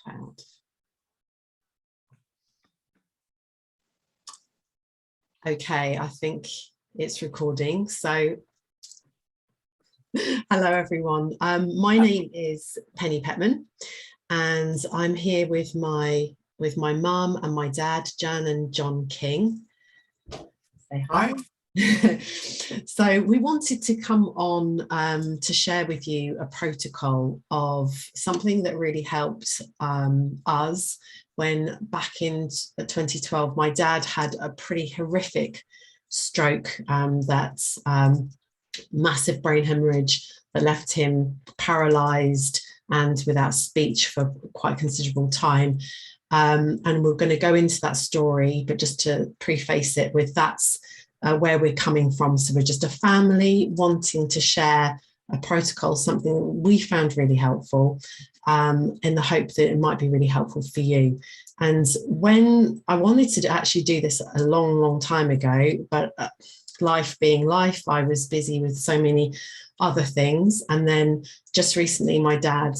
Failed. Okay, I think it's recording. So, hello everyone. My name is Penny Petman, and I'm here with my mum and my dad, Jan and John King. Say hi. So we wanted to come on to share with you a protocol of something that really helped us when back in 2012 my dad had a pretty horrific stroke, massive brain hemorrhage that left him paralysed and without speech for quite a considerable time. And we're going to go into that story, but just to preface it with that's where we're coming from. So we're just a family wanting to share a protocol, something we found really helpful, in the hope that it might be really helpful for you. And when I wanted to actually do this a long time ago, but life being life, I was busy with so many other things. And then just recently, my dad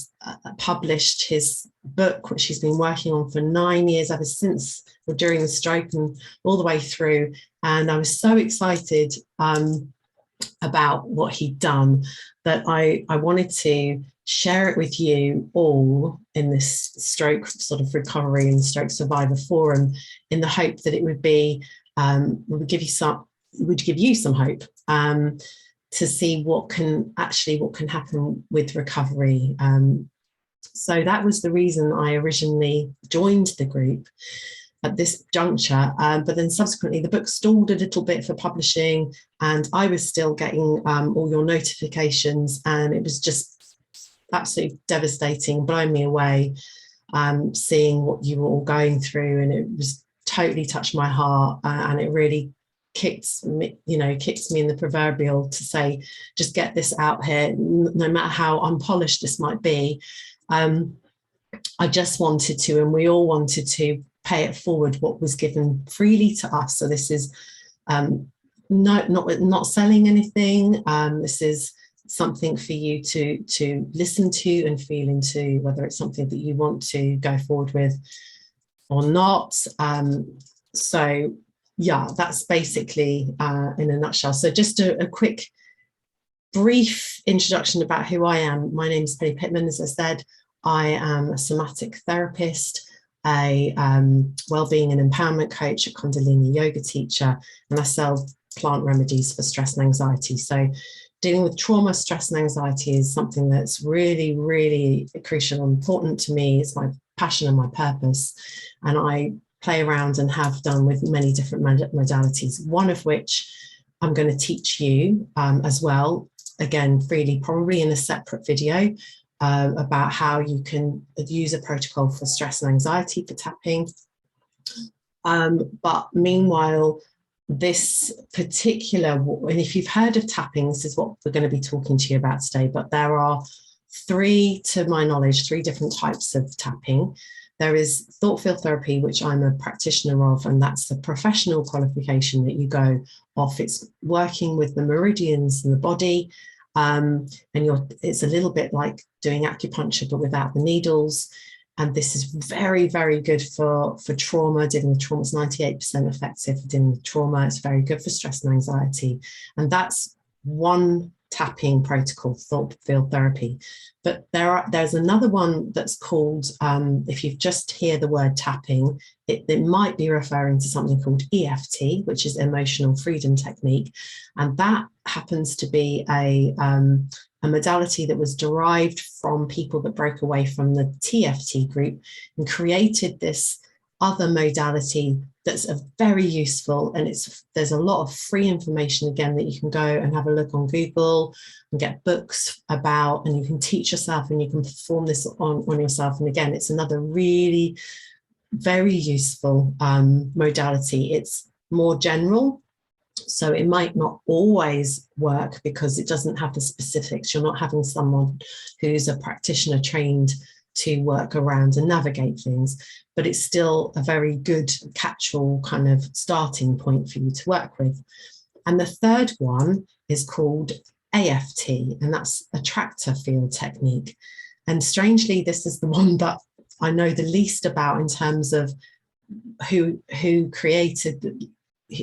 published his book, which he's been working on for 9 years, ever since or during the stroke and all the way through. And I was so excited about what he'd done that I wanted to share it with you all in this stroke sort of recovery and stroke survivor forum, in the hope that it would be would give you some hope to see what can happen with recovery. So that was the reason I originally joined the group at this juncture, but then subsequently the book stalled a little bit for publishing, and I was still getting all your notifications, and it was just absolutely devastating, blowing me away, seeing what you were all going through, and it was totally touched my heart, and it really kicks me in the proverbial to say, just get this out here, no matter how unpolished this might be. I just wanted to, and we all wanted to, pay it forward what was given freely to us. So this is not selling anything. This is something for you to listen to and feel into, whether it's something that you want to go forward with or not. So yeah, that's basically in a nutshell. So just a quick brief introduction about who I am. My name is Penny Pittman. As I said, I am a somatic therapist, a well-being and empowerment coach, a Kundalini yoga teacher, and I sell plant remedies for stress and anxiety. So dealing with trauma, stress and anxiety is something that's really, really crucial and important to me. It's my passion and my purpose. And I play around and have done with many different modalities, one of which I'm going to teach you as well, again, freely, probably in a separate video, about how you can use a protocol for stress and anxiety for tapping. But meanwhile, this particular, and if you've heard of tapping, this is what we're going to be talking to you about today, but there are to my knowledge, three different types of tapping. There is thought field therapy, which I'm a practitioner of, and that's the professional qualification that you go off. It's working with the meridians in the body, and it's a little bit like doing acupuncture, but without the needles. And this is very, very good for trauma. Dealing with trauma is 98% effective for dealing with trauma. It's very good for stress and anxiety. And that's one tapping protocol, thought field therapy. But there's another one that's called, if you just hear the word tapping, it might be referring to something called EFT, which is emotional freedom technique. And that happens to be a modality that was derived from people that broke away from the TFT group and created this other modality that's very useful. And there's a lot of free information, again, that you can go and have a look on Google and get books about, and you can teach yourself and you can perform this on yourself. And again, it's another really very useful modality. It's more general, so it might not always work because it doesn't have the specifics. You're not having someone who's a practitioner trained to work around and navigate things, but it's still a very good catch-all kind of starting point for you to work with. And the third one is called AFT, and that's attractor field technique. And strangely, this is the one that I know the least about in terms of who created,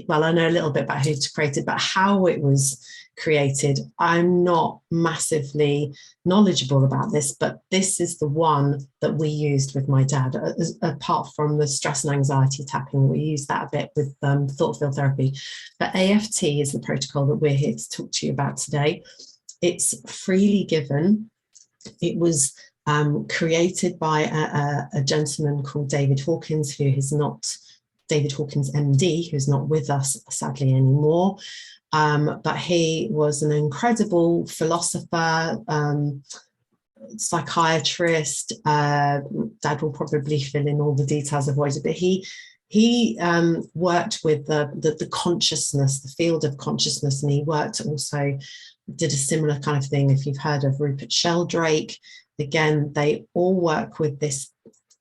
well, I know a little bit about who's created, but how it was created, I'm not massively knowledgeable about this, but this is the one that we used with my dad. Apart from the stress and anxiety tapping, we use that a bit with thought field therapy. But AFT is the protocol that we're here to talk to you about today. It's freely given. It was created by a gentleman called David Hawkins, who is not David Hawkins MD, who's not with us sadly anymore. But he was an incredible philosopher, psychiatrist. Dad will probably fill in all the details of what he did, but he worked with the consciousness, the field of consciousness, and he did a similar kind of thing. If you've heard of Rupert Sheldrake, again, they all work with this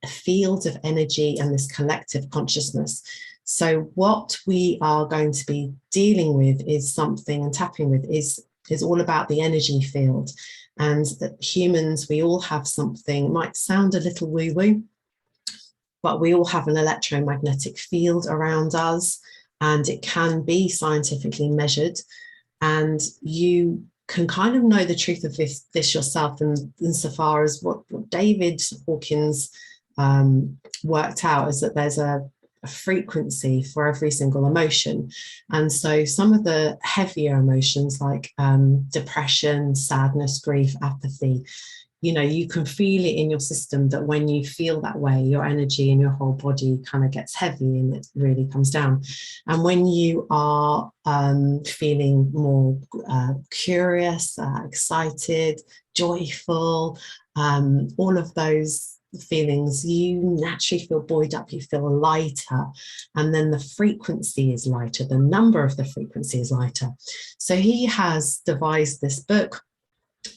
field of energy and this collective consciousness. So what we are going to be dealing with is something, and tapping with is all about the energy field. And that humans, we all have something, it might sound a little woo-woo, but we all have an electromagnetic field around us, and it can be scientifically measured. And you can kind of know the truth of this yourself, and insofar as what David Hawkins worked out is that there's a frequency for every single emotion. And so some of the heavier emotions like depression, sadness, grief, apathy, you can feel it in your system, that when you feel that way, your energy in your whole body kind of gets heavy and it really comes down. And when you are feeling more curious, excited, joyful, all of those feelings, you naturally feel buoyed up, you feel lighter, and then the frequency is lighter, the number of the frequency is lighter. So he has devised this book,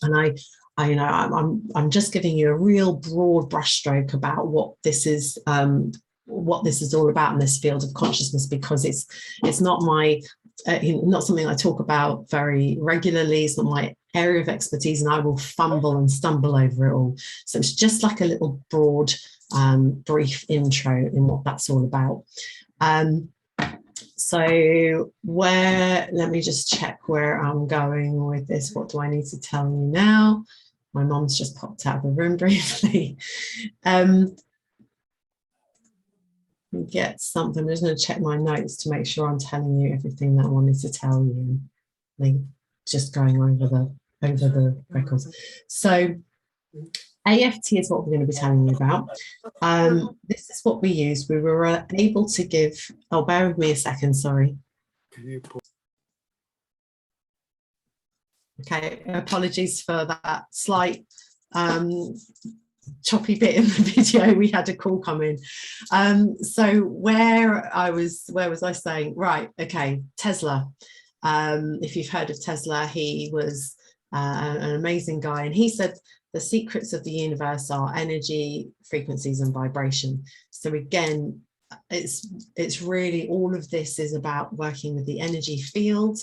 and I'm just giving you a real broad brushstroke about what this is all about in this field of consciousness, because it's not my not something I talk about very regularly. It's not my area of expertise, and I will fumble and stumble over it all. So it's just like a little broad, brief intro in what that's all about. So let me just check where I'm going with this. What do I need to tell you now? My mom's just popped out of the room briefly. Get something. I'm just going to check my notes to make sure I'm telling you everything that I wanted to tell you. Like just going over the records. So AFT is what we're going to be telling you about. This is what we used. We were able to give. Oh, bear with me a second. Sorry. Okay, apologies for that slight choppy bit in the video. We had a call come in. So where was I saying? Right, okay, Tesla. If you've heard of Tesla, he was an amazing guy, and he said the secrets of the universe are energy, frequencies, and vibration. So again, it's really, all of this is about working with the energy field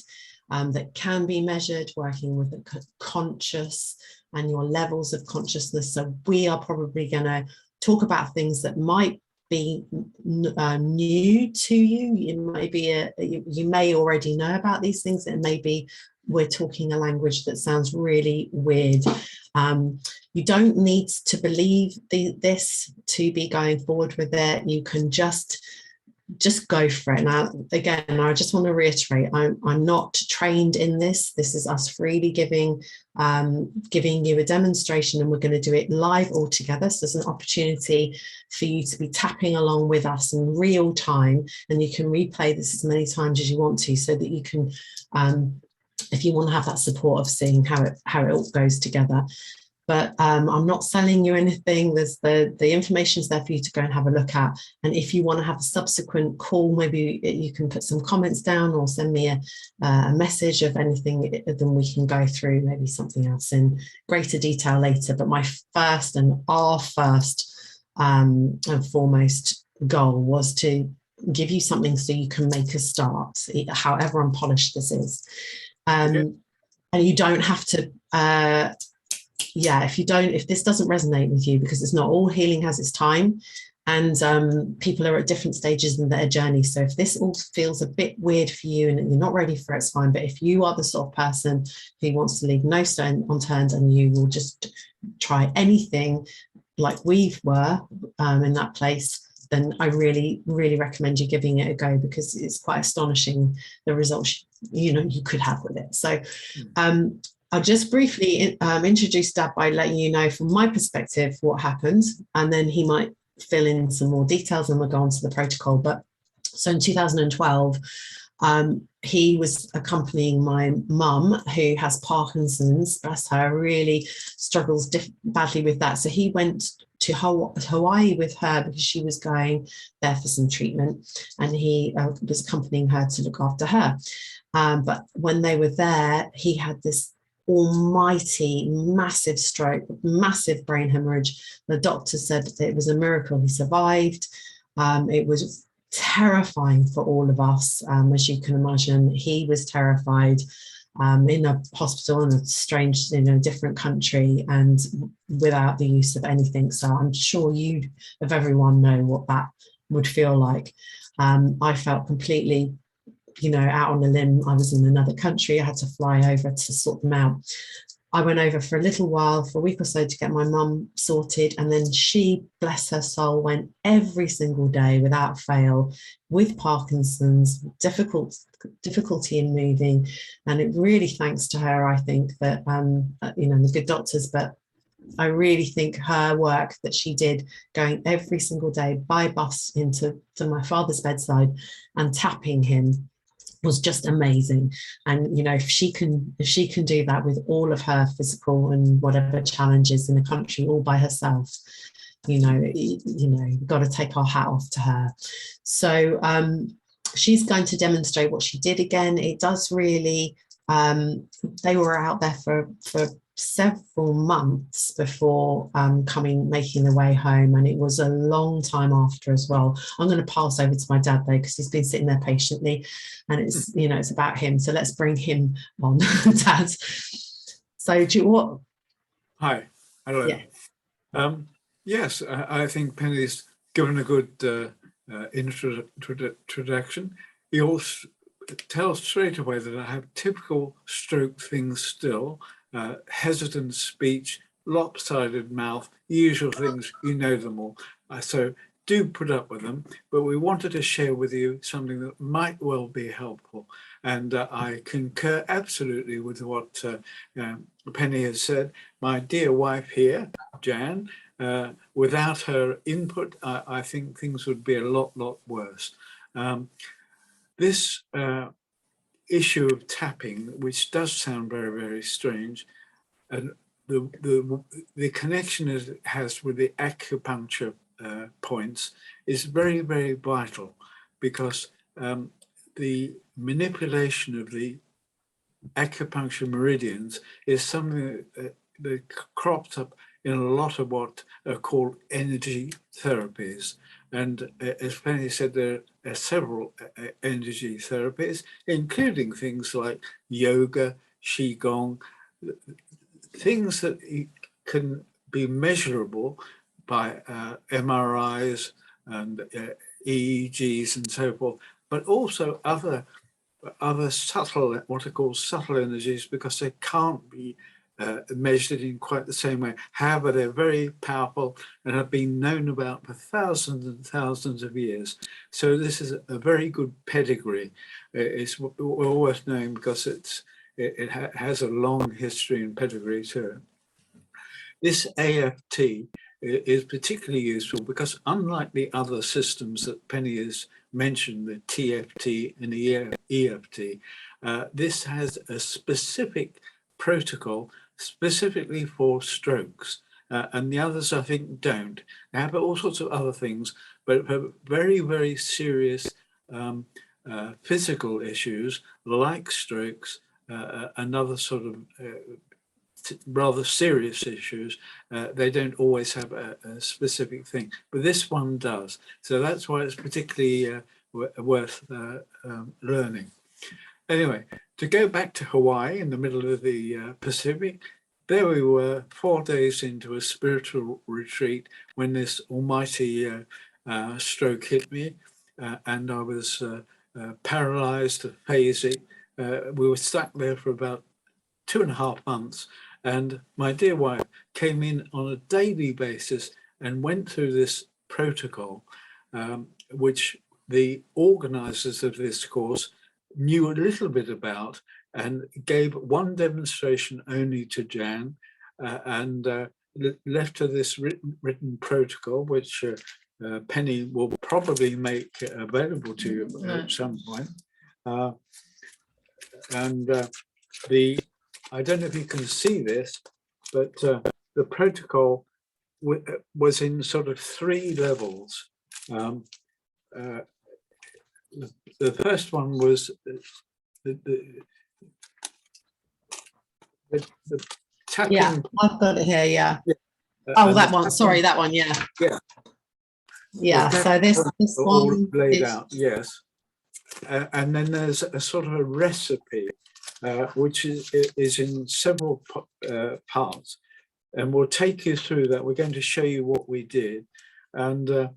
that can be measured, working with the conscious and your levels of consciousness. So we are probably going to talk about things that might be new to you. You may already know about these things, and maybe we're talking a language that sounds really weird. You don't need to believe this to be going forward with it. You can just go for it. Now, again, I just want to reiterate, I'm not trained in this. This is us freely giving you a demonstration, and we're going to do it live all together. So there's an opportunity for you to be tapping along with us in real time, and you can replay this as many times as you want to, so that you can, if you want to have that support of seeing how it all goes together. But I'm not selling you anything. There's the information's there for you to go and have a look at. And if you want to have a subsequent call, maybe you can put some comments down or send me a message of anything, then we can go through maybe something else in greater detail later. But my first and foremost goal was to give you something so you can make a start, however unpolished this is. And you don't have to yeah, if this doesn't resonate with you, because it's not, all healing has its time, and people are at different stages in their journey. So if this all feels a bit weird for you and you're not ready for it, it's fine. But if you are the sort of person who wants to leave no stone unturned and you will just try anything, like we were in that place, then I really, really recommend you giving it a go, because it's quite astonishing the results you could have with it. So I'll just briefly introduce Dad by letting you know from my perspective what happened, and then he might fill in some more details and we'll go on to the protocol. But so in 2012, he was accompanying my mum, who has Parkinson's, bless her, really struggles badly with that. So he went to Hawaii with her because she was going there for some treatment, and he was accompanying her to look after her. But when they were there, he had this almighty massive stroke, massive brain hemorrhage. The doctor said that it was a miracle he survived. It was terrifying for all of us, as you can imagine. He was terrified, in a hospital in a strange, different country, and without the use of anything. So I'm sure you, of everyone, know what that would feel like. I felt completely out on a limb. I was in another country. I had to fly over to sort them out. I went over for a little while, for a week or so, to get my mum sorted. And then she, bless her soul, went every single day without fail with Parkinson's, difficulty in moving. And it really thanks to her, I think, that, the good doctors, but I really think her work that she did, going every single day by bus to my father's bedside and tapping him, was just amazing. And if she can do that with all of her physical and whatever challenges in the country all by herself, you've got to take our hat off to her. So she's going to demonstrate what she did again. It does really, they were out there for several months before making their way home, and it was a long time after as well. I'm going to pass over to my dad though, because he's been sitting there patiently, and it's it's about him. So let's bring him on. Dad, so do you what? Hi. Hello. Yeah. Yes, I think Penny's given a good introduction. He also tells straight away that I have typical stroke things still. Hesitant speech, lopsided mouth, usual things, you know them all. So do put up with them, but we wanted to share with you something that might well be helpful. And I concur absolutely with what Penny has said. My dear wife here, Jan, without her input, I think things would be a lot worse. This issue of tapping, which does sound very strange, and the connection it has with the acupuncture points is very vital, because the manipulation of the acupuncture meridians is something that crops up in a lot of what are called energy therapies. And as Penny said, there are several energy therapies, including things like yoga, qigong, things that can be measurable by MRIs and EEGs and so forth, but also other subtle, what are called subtle energies, because they can't be measured in quite the same way. However, they're very powerful and have been known about for thousands and thousands of years. So this is a very good pedigree. It's well worth knowing, because it has a long history and pedigree to it. This AFT is particularly useful because, unlike the other systems that Penny has mentioned, the TFT and the EFT, this has a specific protocol specifically for strokes, and the others, I think, don't. They have all sorts of other things, but for very serious physical issues like strokes and other sort of rather serious issues, they don't always have a specific thing, but this one does. So that's why it's particularly worth learning. Anyway, to go back to Hawaii in the middle of the Pacific, there we were, 4 days into a spiritual retreat, when this almighty stroke hit me, and I was paralysed, phasic. We were stuck there for about 2.5 months, and my dear wife came in on a daily basis and went through this protocol, which the organisers of this course knew a little bit about, and gave one demonstration only to Jan, and left her this written protocol, which Penny will probably make available to you at some point. I don't know if you can see this, but the protocol was in sort of 3 levels. The first one was the tapping. Yeah, I've got it here. Yeah. Oh, that one. Sorry, that one. Yeah. Yeah. Yeah. So this one laid out. Yes. And then there's a sort of a recipe, which is in several parts, and we'll take you through that. We're going to show you what we did, and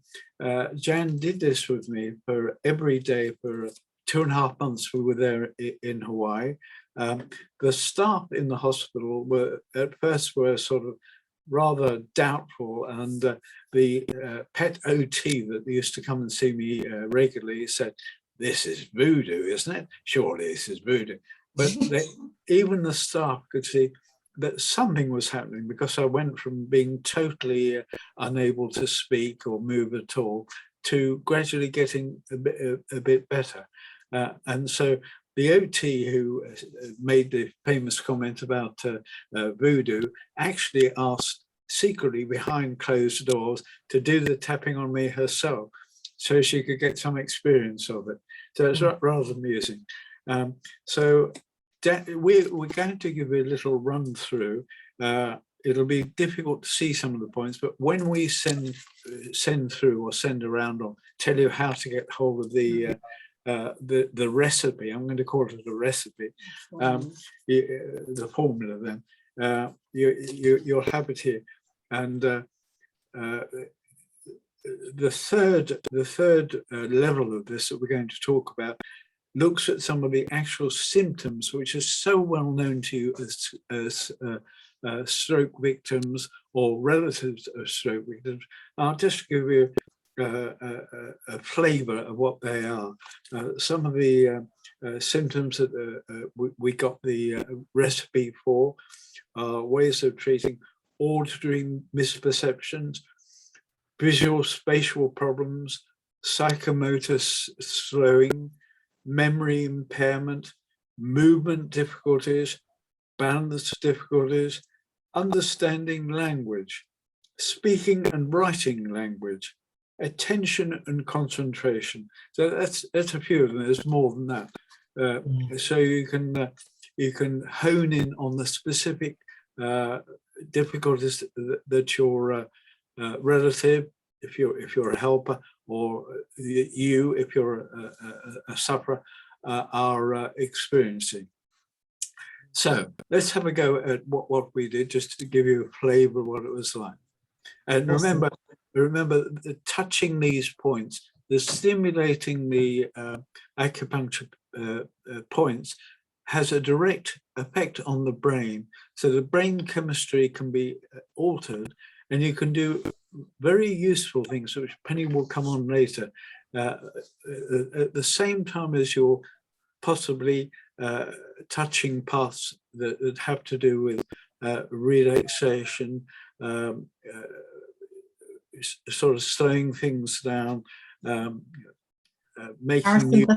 Jan did this with me for every day for 2.5 months. We were there in Hawaii. The staff in the hospital were at first sort of rather doubtful, and the pet OT that used to come and see me regularly said, "This is voodoo, isn't it? Surely this is voodoo." But even the staff could see that something was happening, because I went from being totally unable to speak or move at all to gradually getting a bit better. And so the OT who made the famous comment about voodoo actually asked secretly behind closed doors to do the tapping on me herself, so she could get some experience of it. So it's rather amusing. So we're going to give you a little run through. It'll be difficult to see some of the points, but when we send through or send around or tell you how to get hold of the recipe, I'm going to call it a recipe, the formula, then you'll have it here. And the third level of this that we're going to talk about looks at some of the actual symptoms, which are so well known to you as stroke victims or relatives of stroke victims. I'll just give you a flavour of what they are. Some of the symptoms that we got the recipe for are ways of treating auditory misperceptions, visual spatial problems, psychomotor slowing, memory impairment, movement difficulties, balance difficulties, understanding language, speaking and writing language, attention and concentration. So that's a few of them. There's more than that. So you can hone in on the specific difficulties that your relative, if you're a helper, or you, if you're a sufferer, are experiencing. So let's have a go at what we did, just to give you a flavour of what it was like. And remember, touching these points, the stimulating the acupuncture points has a direct effect on the brain. So the brain chemistry can be altered, and you can do very useful things, which Penny will come on later, at the same time as you're possibly touching parts that have to do with relaxation, sort of slowing things down, making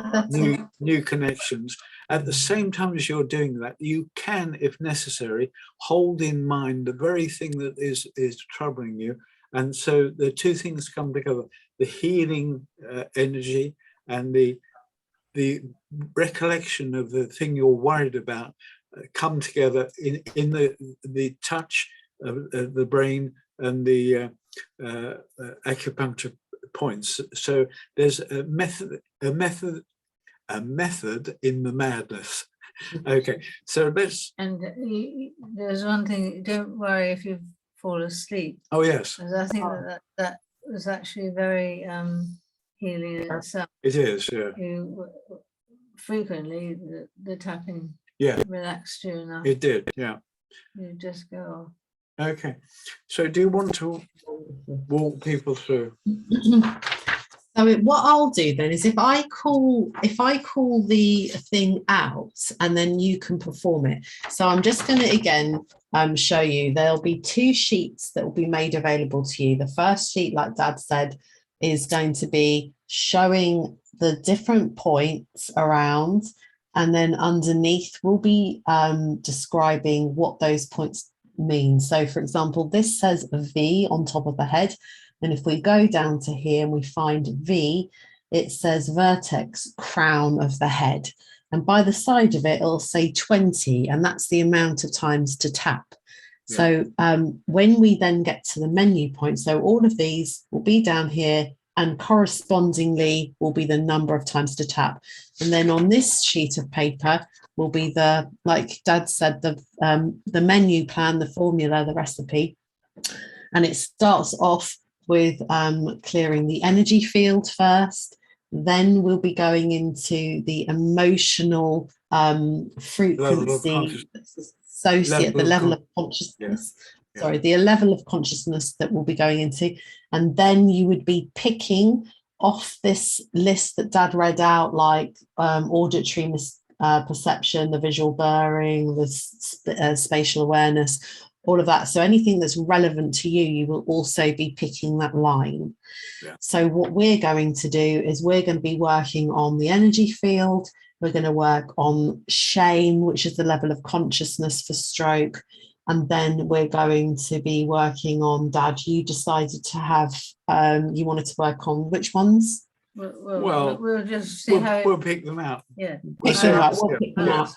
new connections. At the same time as you're doing that, you can, if necessary, hold in mind the very thing that is troubling you. And so the two things come together: the healing energy and the recollection of the thing you're worried about come together in the touch of the brain and the acupuncture points. So there's a method in the madness. Okay, so let's. And there's one thing, don't worry if you fall asleep. Oh, yes. Because I think that was actually very healing in itself. It is, yeah. You frequently, the tapping relaxed you enough. It did, yeah. You just go. Okay, so do you want to walk people through? So what I'll do then is if I call the thing out, and then you can perform it. So I'm just going to again show you. There'll be 2 sheets that will be made available to you. The first sheet, like Dad said, is going to be showing the different points around, and then underneath will be describing what those points mean. So for example, this says V on top of the head. And if we go down to here and we find V, it says vertex, crown of the head. And by the side of it, it'll say 20, and that's the amount of times to tap. Yeah. So when we then get to the menu point, so all of these will be down here, and correspondingly will be the number of times to tap. And then on this sheet of paper will be the, like Dad said, the menu plan, the formula, the recipe. And it starts off with clearing the energy field first. Then we'll be going into the emotional frequency associate, the level of consciousness. Yeah. Sorry, the level of consciousness that we'll be going into. And then you would be picking off this list that Dad read out, like auditory perception, the visual blurring, the spatial awareness, all of that. So anything that's relevant to you, you will also be picking that line. Yeah. So what we're going to do is we're going to be working on the energy field. We're going to work on shame, which is the level of consciousness for stroke. And then we're going to be working on, Dad, you decided to have, you wanted to work on which ones? We'll just see how we'll pick them out. Yeah. We'll pick them out.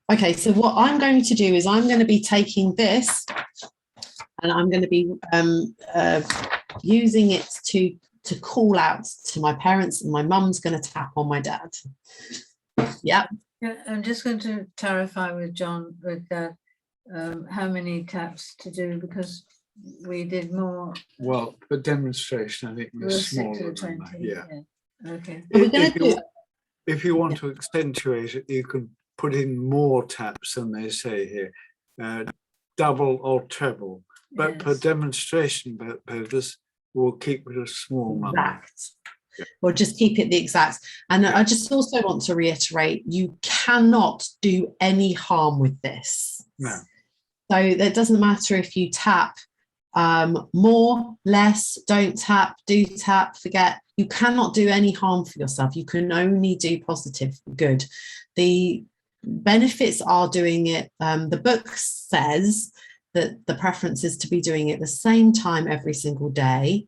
Okay, so what I'm going to do is I'm going to be taking this and I'm going to be using it to call out to my parents, and my mum's going to tap on my dad. Yeah. I'm just going to clarify with John, with Dad, how many taps to do, because we did more. Well, for demonstration, I think we're smaller than that. Yeah. Okay. If you want to accentuate it, you can put in more taps than they say here, double or treble. But for demonstration purpose, we'll keep it a small number. Exact. Yeah. We'll just keep it the exact. And I just also want to reiterate, you cannot do any harm with this. No. So it doesn't matter if you tap more, less, don't tap, do tap, forget. You cannot do any harm for yourself. You can only do positive good. The benefits are doing it. The book says that the preference is to be doing it the same time every single day,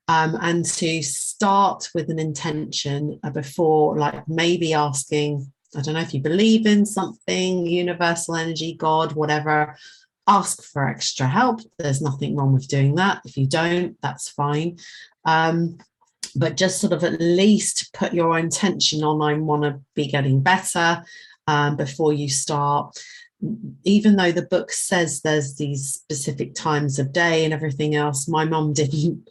and to start with an intention before, like maybe asking, I don't know if you believe in something, universal energy, God, whatever, ask for extra help. There's nothing wrong with doing that. If you don't, that's fine. But just sort of at least put your intention on, I want to be getting better, before you start. Even though the book says there's these specific times of day and everything else, my mum didn't.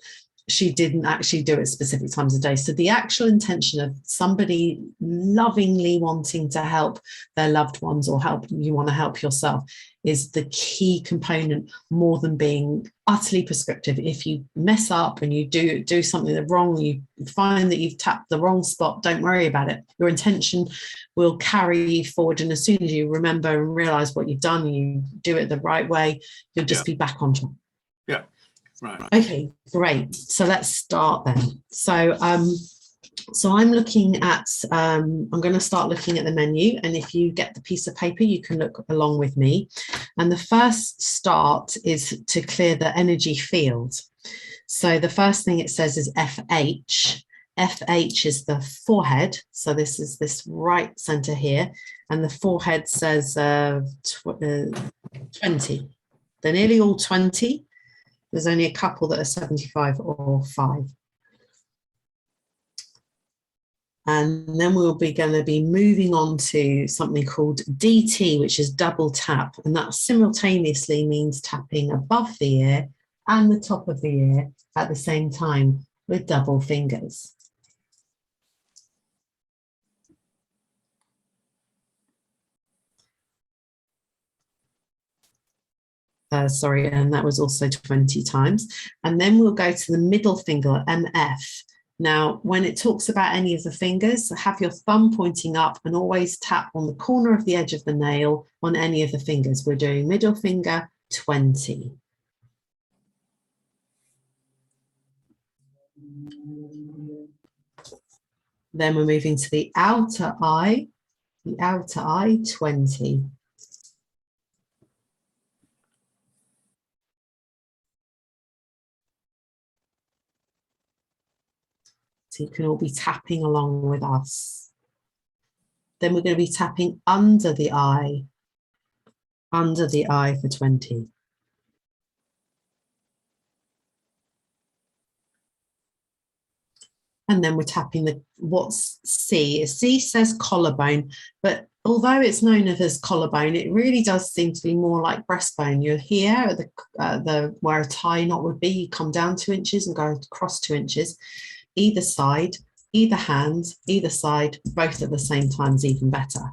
She didn't actually do it specific times of day. So the actual intention of somebody lovingly wanting to help their loved ones, or help, you want to help yourself, is the key component, more than being utterly prescriptive. If you mess up and you do something wrong, you find that you've tapped the wrong spot, don't worry about it. Your intention will carry you forward. And as soon as you remember and realize what you've done, and you do it the right way, you'll just be back on track. Yeah. Right. Okay, great. So let's start then. So I'm looking at, I'm going to start looking at the menu, and if you get the piece of paper, you can look along with me. And the first start is to clear the energy field. So the first thing it says is FH. FH is the forehead. So this is this right center here, and the forehead says 20. They're nearly all 20. There's only a couple that are 75 or 5. And then we'll be going to be moving on to something called DT, which is double tap. And that simultaneously means tapping above the ear and the top of the ear at the same time with double fingers. Sorry, and that was also 20 times. And then we'll go to the middle finger, MF. Now, when it talks about any of the fingers, have your thumb pointing up and always tap on the corner of the edge of the nail on any of the fingers. We're doing middle finger, 20. Then we're moving to the outer eye, 20. So you can all be tapping along with us. Then we're going to be tapping under the eye for 20. And then we're tapping what's C. C says collarbone, but although it's known as collarbone, it really does seem to be more like breastbone. You're here at the where a tie knot would be. You come down 2 inches and go across 2 inches. Either side, either hand, either side, both at the same time is even better.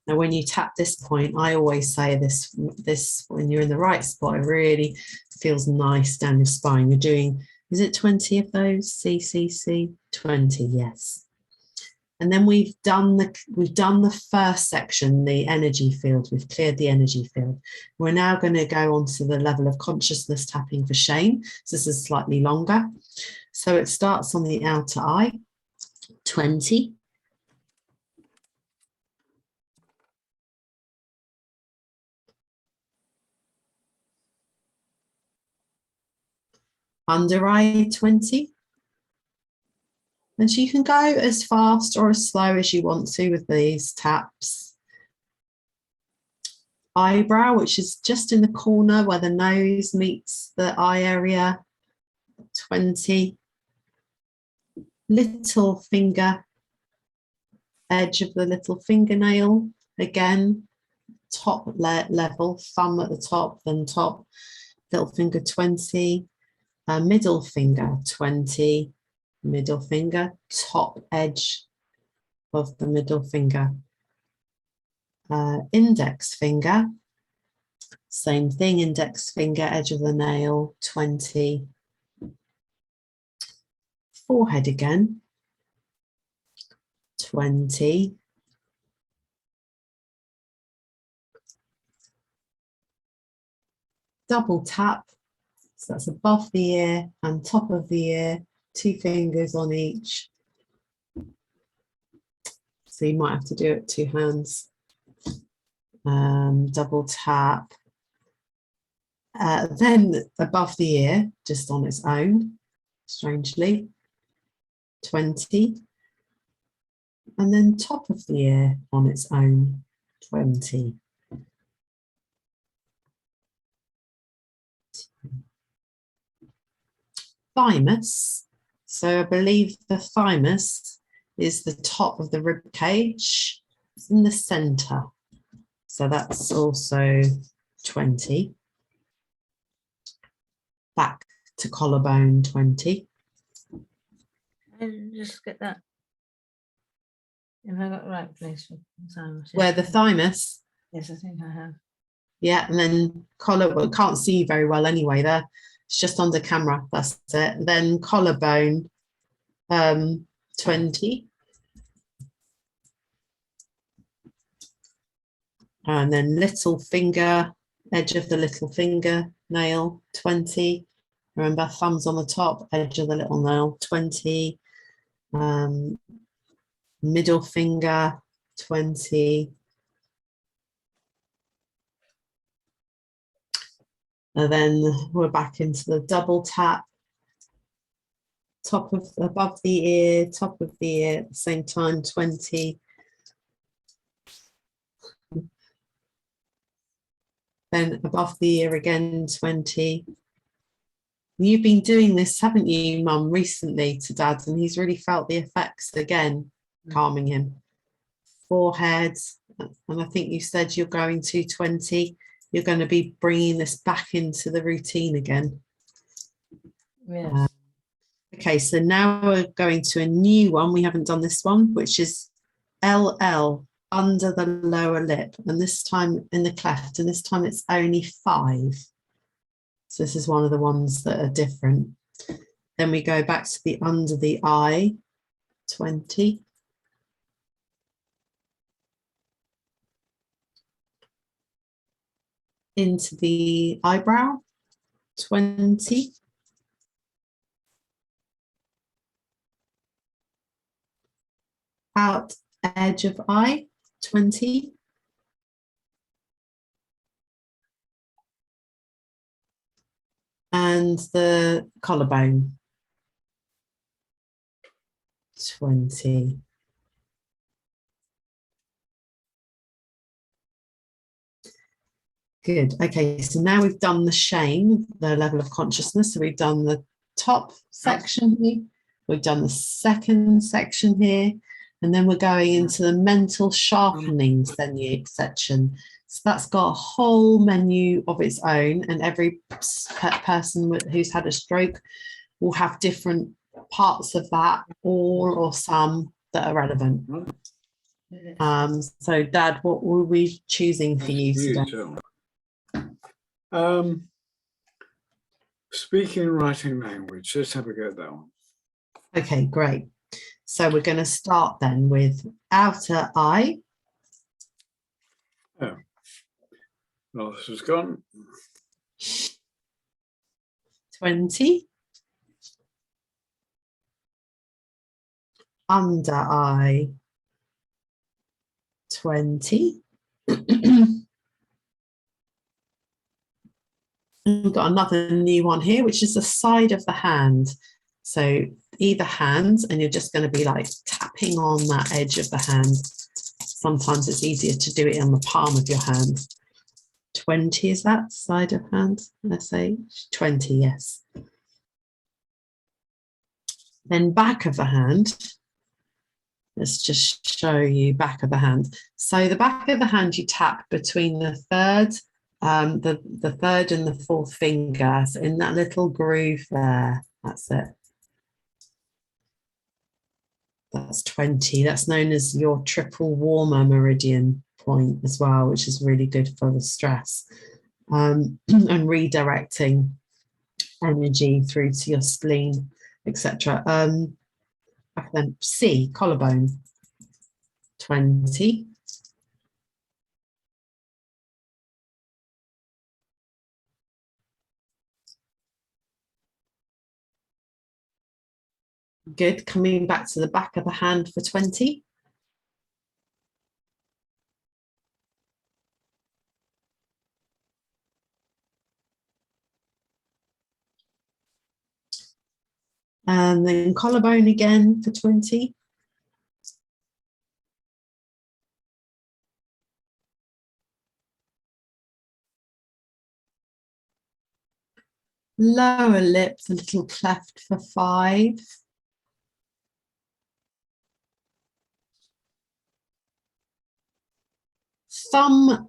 Now, when you tap this point, I always say this when you're in the right spot, it really feels nice down your spine. You're doing, is it 20 of those? C, 20, yes. And then we've done the first section, the energy field. We've cleared the energy field. We're now going to go on to the level of consciousness tapping for shame. So this is slightly longer. So it starts on the outer eye, 20. Under eye, 20. And so you can go as fast or as slow as you want to with these taps. Eyebrow, which is just in the corner where the nose meets the eye area, 20. Little finger, edge of the little fingernail, again, top level, thumb at the top, then top, little finger, 20. Middle finger, 20. Middle finger, top edge of the middle finger. Index finger, same thing, index finger, edge of the nail, 20. Forehead again, 20. Double tap, so that's above the ear and top of the ear, 2 fingers on each. So you might have to do it 2 hands. Double tap. Then above the ear, just on its own, strangely, 20. And then top of the ear on its own, 20. Thymus. So I believe the thymus is the top of the rib cage. It's in the center. So that's also 20. Back to collarbone, 20. And just get that. Have I got the right place for thymus? Where the thymus? Yes, I think I have. Yeah, and then collarbone, can't see very well anyway there. It's just under camera, that's it. Then collarbone, 20. And then little finger, edge of the little finger nail, 20. Remember, thumbs on the top, edge of the little nail, 20. Middle finger, 20. And then we're back into the double tap. Above the ear, top of the ear at the same time, 20. Then above the ear again, 20. You've been doing this, haven't you, Mum, recently to Dad, and he's really felt the effects again. calming him. Forehead, and I think you said you're going to 20. You're going to be bringing this back into the routine again. Yes. Okay, so now we're going to a new one. We haven't done this one, which is LL, under the lower lip, and this time in the cleft, and this time it's only 5. So this is one of the ones that are different. Then we go back to the under the eye, 20. Into the eyebrow, 20. Out edge of eye, 20. And the collarbone, 20. Good. Okay, so now we've done the shame, the level of consciousness. So we've done the top section here. We've done the second section here. And then we're going into the mental sharpening section. So that's got a whole menu of its own, and every person who's had a stroke will have different parts of that, all or some that are relevant. So Dad, what were we choosing for you today? Speaking and writing language. Let's have a go at that one. Okay, great. So we're going to start then with outer eye. Oh, well, this is gone. 20. Under eye, 20. We've got another new one here, which is the side of the hand. So either hand, and you're just going to be like tapping on that edge of the hand. Sometimes it's easier to do it on the palm of your hand. 20 is that side of hand? Let's say 20, yes. Then back of the hand. Let's just show you back of the hand. So the back of the hand, you tap between the third, the third and the fourth finger, so in that little groove there. That's it. That's 20. That's known as your triple warmer meridian point as well, which is really good for the stress, and redirecting energy through to your spleen, etc. Then C, collarbone, 20. Good. Coming back to the back of the hand for 20. And then collarbone again for 20. Lower lip, the little cleft for 5. Thumb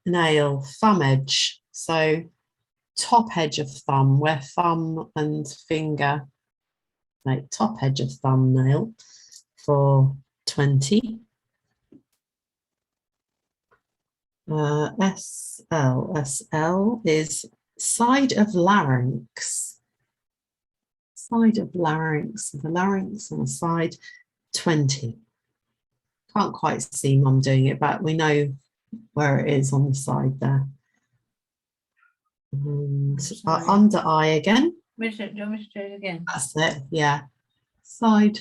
nail, thumb edge. So top edge of thumb, where thumb and finger, like top edge of thumbnail for 20. SL is side of larynx. Side of larynx, the larynx on the side, 20. Can't quite see Mum doing it, but we know where it is on the side there. And under eye again. Do you want me to do it again? That's it, yeah. Side.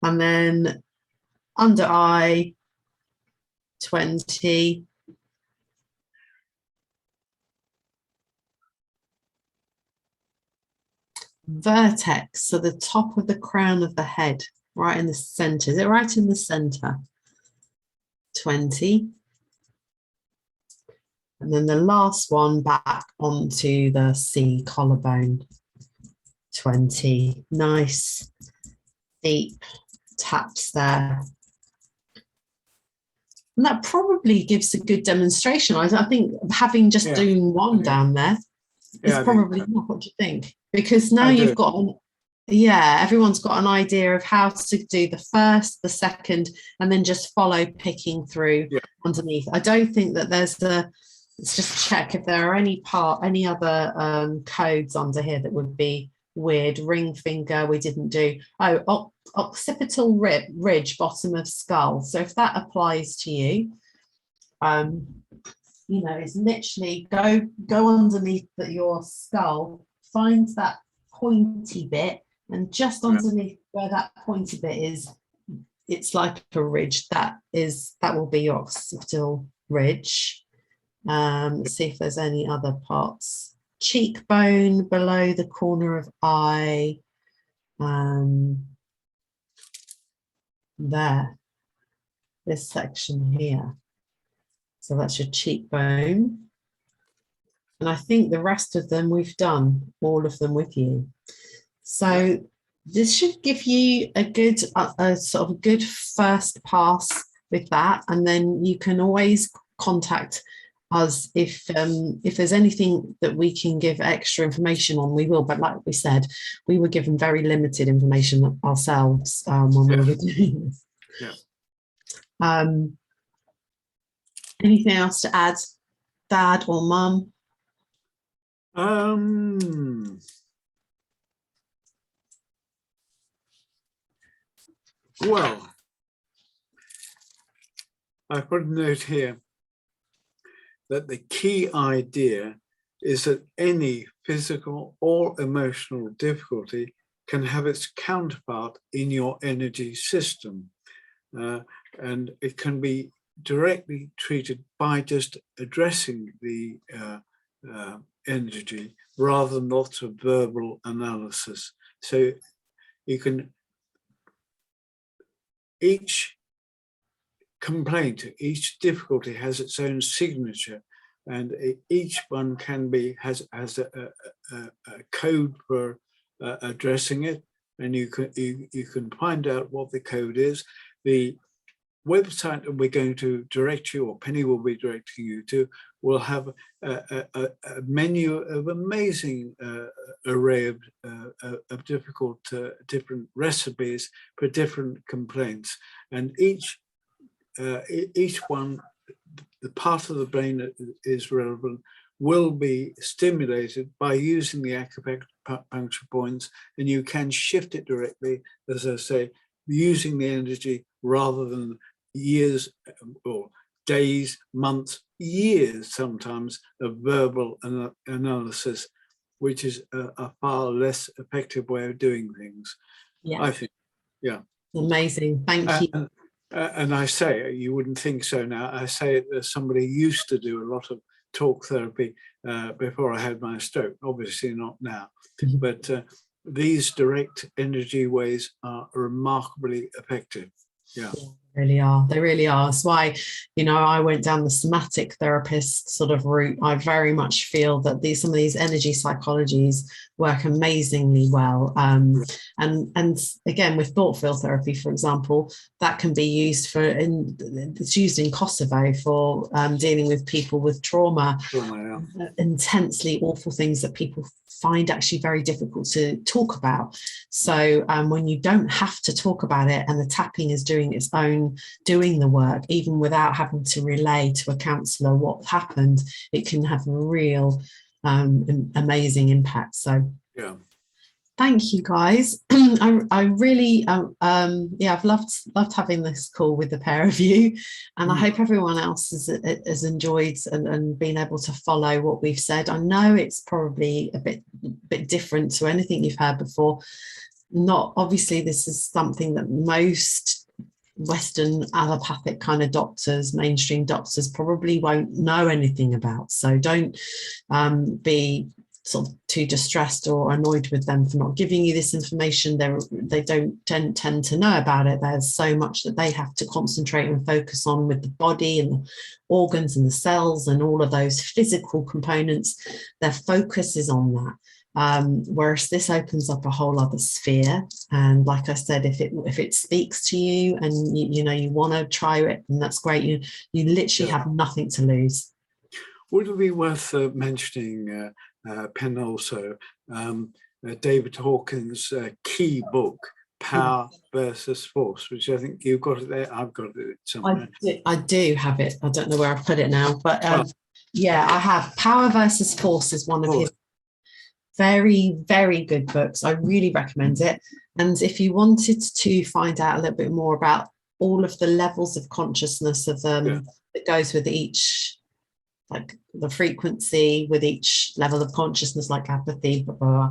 And then under eye, 20. Vertex, so the top of the crown of the head, right in the center. Is it right in the center? 20. And then the last one back onto the C collarbone. 20. Nice deep taps there. And that probably gives a good demonstration. I think having just doing one down there is probably enough. What do you think? Because now you've got, everyone's got an idea of how to do the first, the second, and then just follow picking through underneath. I don't think that there's let's just check if there are any other codes under here that would be weird. Ring finger, we didn't do. Oh, occipital ridge, bottom of skull. So if that applies to you, it's literally go underneath your skull, find that pointy bit, and just underneath where that pointy bit is, it's like a ridge. That will be your occipital ridge. Let's see if there's any other parts. Cheekbone below the corner of eye. There, this section here. So that's your cheekbone. And I think the rest of them we've done, all of them with you. So this should give you a good, sort of good first pass with that. And then you can always contact us if there's anything that we can give extra information on, we will. But like we said, we were given very limited information ourselves when we were doing this. Anything else to add, Dad or Mum? Well, I put a note here that the key idea is that any physical or emotional difficulty can have its counterpart in your energy system. And it can be directly treated by just addressing the energy rather than lots of verbal analysis. So you can, each complaint, each difficulty has its own signature, and each one has a code for addressing it, and you can find out what the code is. The website that we're going to direct you, or Penny will be directing you to, will have a menu of amazing array of different recipes for different complaints, and each one, the part of the brain that is relevant, will be stimulated by using the acupuncture points, and you can shift it directly, as I say, using the energy rather than years or days, months, years sometimes of verbal analysis, which is a far less effective way of doing things, I think. Amazing, thank you. And I say, you wouldn't think so now, I say it as somebody who used to do a lot of talk therapy before I had my stroke, obviously not now, but these direct energy ways are remarkably effective. They really are. That's why, I went down the somatic therapist sort of route. I very much feel that some of these energy psychologies work amazingly well. And again, with thought field therapy, for example, that can be used it's used in Kosovo for dealing with people with trauma, intensely awful things that people find actually very difficult to talk about. So when you don't have to talk about it and the tapping is doing the work, even without having to relay to a counsellor what happened, it can have a real amazing impact. So thank you guys. I really I've loved having this call with the pair of you, and I hope everyone else has enjoyed and been able to follow what we've said. I know it's probably a bit different to anything you've heard before. Not obviously, this is something that most Western allopathic kind of doctors, mainstream doctors, probably won't know anything about. So don't be sort of too distressed or annoyed with them for not giving you this information. They don't tend to know about it. There's so much that they have to concentrate and focus on with the body and the organs and the cells and all of those physical components. Their focus is on that. Whereas this opens up a whole other sphere. And like I said, if it speaks to you and you want to try it, and that's great. You literally have nothing to lose. Would it be worth mentioning, Pen also, David Hawkins' key book, Power versus Force, which I think you've got it there. I've got it somewhere. I do have it. I don't know where I've put it now, but yeah, I have. Power versus Force is one of his very, very good books. I really recommend it. And if you wanted to find out a little bit more about all of the levels of consciousness of that goes with each, like the frequency with each level of consciousness, like apathy, blah, blah,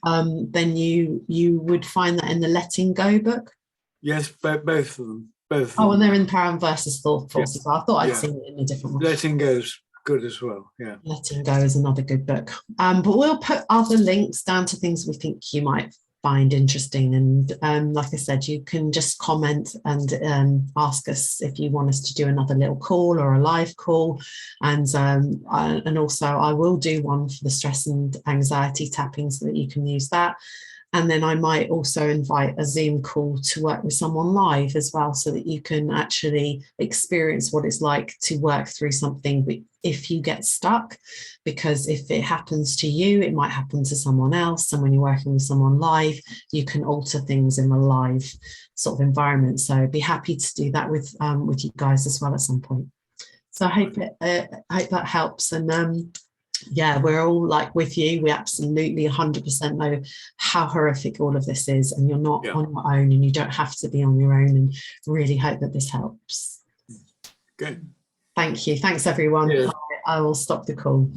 blah. Then you would find that in the Letting Go book. Yes, both of them. Both. Oh, and they're in Power versus Force as well. I thought I'd seen it in a different one. Letting Go's good as well. Yeah. Letting Go is another good book. But we'll put other links down to things we think you might find interesting. And like I said, you can just comment and ask us if you want us to do another little call or a live call. And also I will do one for the stress and anxiety tapping so that you can use that. And then I might also invite a Zoom call to work with someone live as well, so that you can actually experience what it's like to work through something if you get stuck. Because if it happens to you, it might happen to someone else. And when you're working with someone live, you can alter things in a live sort of environment. So I'd be happy to do that with you guys as well at some point. So I hope that helps. And yeah, we're all like with you. We absolutely 100% know how horrific all of this is, and you're not on your own, and you don't have to be on your own, and really hope that this helps. Good. Thank you. Thanks, everyone. Yeah. I will stop the call.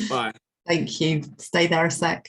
Bye. Thank you. Stay there a sec.